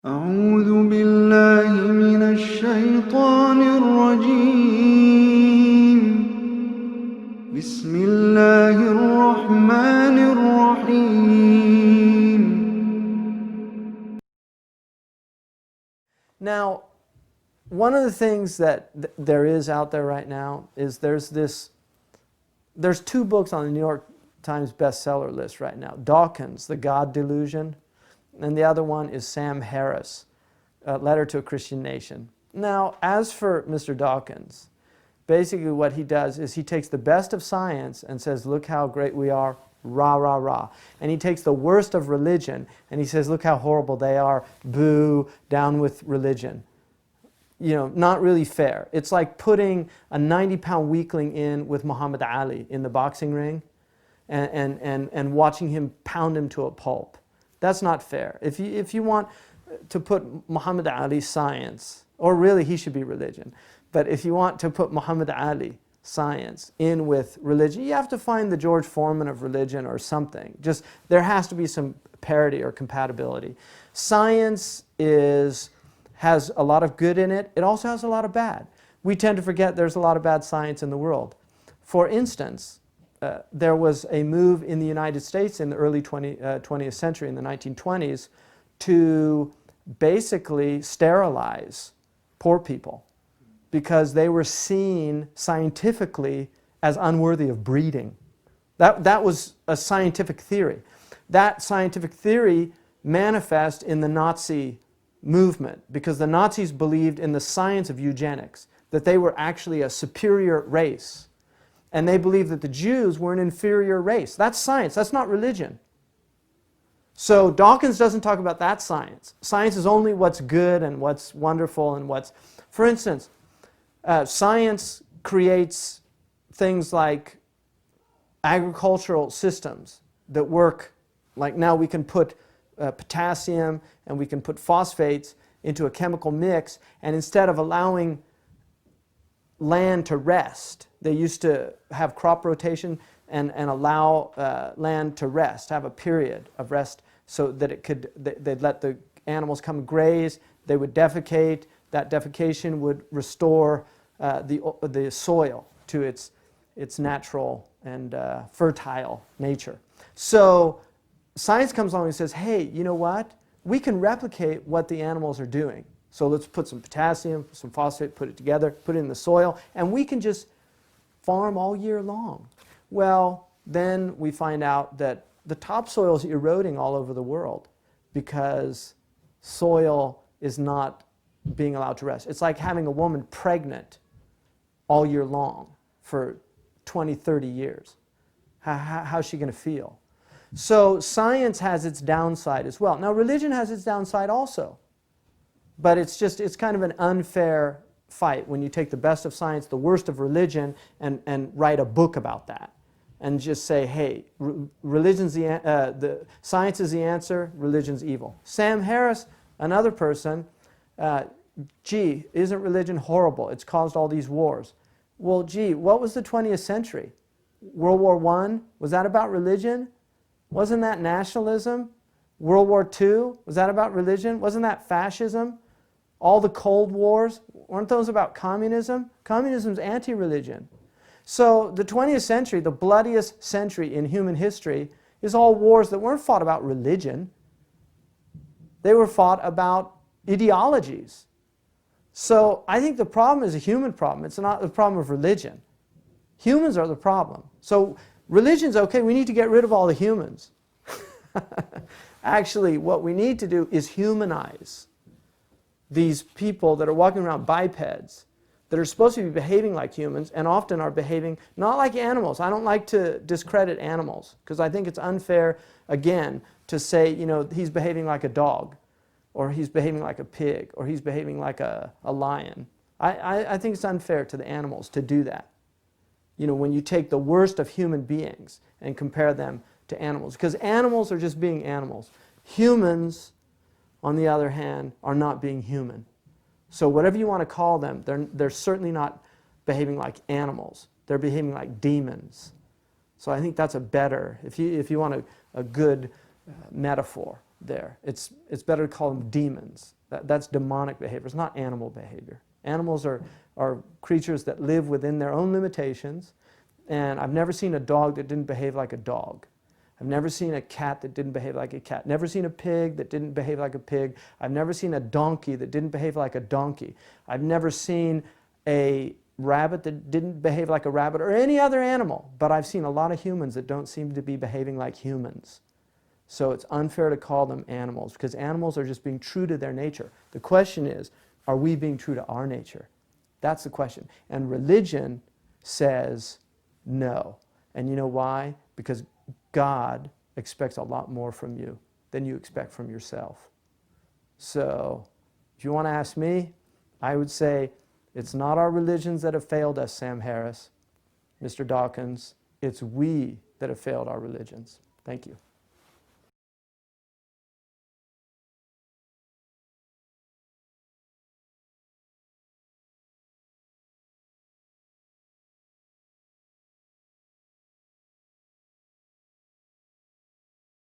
أعوذ بالله من الشيطان الرجيم. بسم الله الرحمن الرحيم. Now, one of the things that there is out there right now is there's two books on the New York Times bestseller list right now. Dawkins, The God Delusion, and the other one is Sam Harris, Letter to a Christian Nation. Now, as for Mr. Dawkins, basically what he does is he takes the best of science and says, look how great we are, rah, rah, rah. And he takes the worst of religion and he says, look how horrible they are, boo, down with religion. You know, not really fair. It's like putting a 90-pound weakling in with Muhammad Ali in the boxing ring and watching him pound him to a pulp. That's not fair. If you want to put Muhammad Ali's science, or really he should be religion, but if you want to put Muhammad Ali science in with religion, you have to find the George Foreman of religion or something. Just there has to be some parity or compatibility. Science has a lot of good in it. It also has a lot of bad. We tend to forget there's a lot of bad science in the world. For instance, there was a move in the United States in the early 20th century, in the 1920s, to basically sterilize poor people because they were seen scientifically as unworthy of breeding. That was a scientific theory. That scientific theory manifests in the Nazi movement because the Nazis believed in the science of eugenics, that they were actually a superior race. And they believed that the Jews were an inferior race. That's science. That's not religion. So Dawkins doesn't talk about that science. Science is only what's good and what's wonderful and what's... For instance, science creates things like agricultural systems that work. Like now we can put potassium and we can put phosphates into a chemical mix, and instead of allowing land to rest, they used to have crop rotation and allow land to rest, have a period of rest so that they'd let the animals come graze, they would defecate, that defecation would restore the soil to its natural and fertile nature. So science comes along and says, hey, you know what? We can replicate what the animals are doing. So let's put some potassium, some phosphate, put it together, put it in the soil, and we can just farm all year long. Well, then we find out that the topsoil is eroding all over the world because soil is not being allowed to rest. It's like having a woman pregnant all year long for 20, 30 years. How's she going to feel? So science has its downside as well. Now religion has its downside also. But it's kind of an unfair fight when you take the best of science, the worst of religion, and write a book about that. And just say, hey, religion's the science is the answer, religion's evil. Sam Harris, another person, gee, isn't religion horrible? It's caused all these wars. Well, gee, what was the 20th century? World War I, was that about religion? Wasn't that nationalism? World War II, was that about religion? Wasn't that fascism? All the Cold Wars, weren't those about communism? Communism's anti-religion. So the 20th century, the bloodiest century in human history, is all wars that weren't fought about religion. They were fought about ideologies. So I think the problem is a human problem. It's not the problem of religion. Humans are the problem. So religion's okay, we need to get rid of all the humans. Actually, what we need to do is humanize these people that are walking around bipeds, that are supposed to be behaving like humans and often are behaving not like animals. I don't like to discredit animals because I think it's unfair, again, to say, you know, he's behaving like a dog or he's behaving like a pig or he's behaving like a lion. I think it's unfair to the animals to do that. You know, when you take the worst of human beings and compare them to animals, because animals are just being animals. Humans, on the other hand, are not being human. So whatever you want to call them, they're certainly not behaving like animals. They're behaving like demons. So I think that's a better, if you want a good metaphor there, it's better to call them demons That's demonic behavior. It's not animal behavior. Animals are creatures that live within their own limitations. And I've never seen a dog that didn't behave like a dog. I've never seen a cat that didn't behave like a cat. Never seen a pig that didn't behave like a pig. I've never seen a donkey that didn't behave like a donkey. I've never seen a rabbit that didn't behave like a rabbit or any other animal. But I've seen a lot of humans that don't seem to be behaving like humans. So it's unfair to call them animals because animals are just being true to their nature. The question is, are we being true to our nature? That's the question. And religion says no. And you know why? Because God expects a lot more from you than you expect from yourself. So if you want to ask me, I would say it's not our religions that have failed us, Sam Harris, Mr. Dawkins. It's we that have failed our religions. Thank you.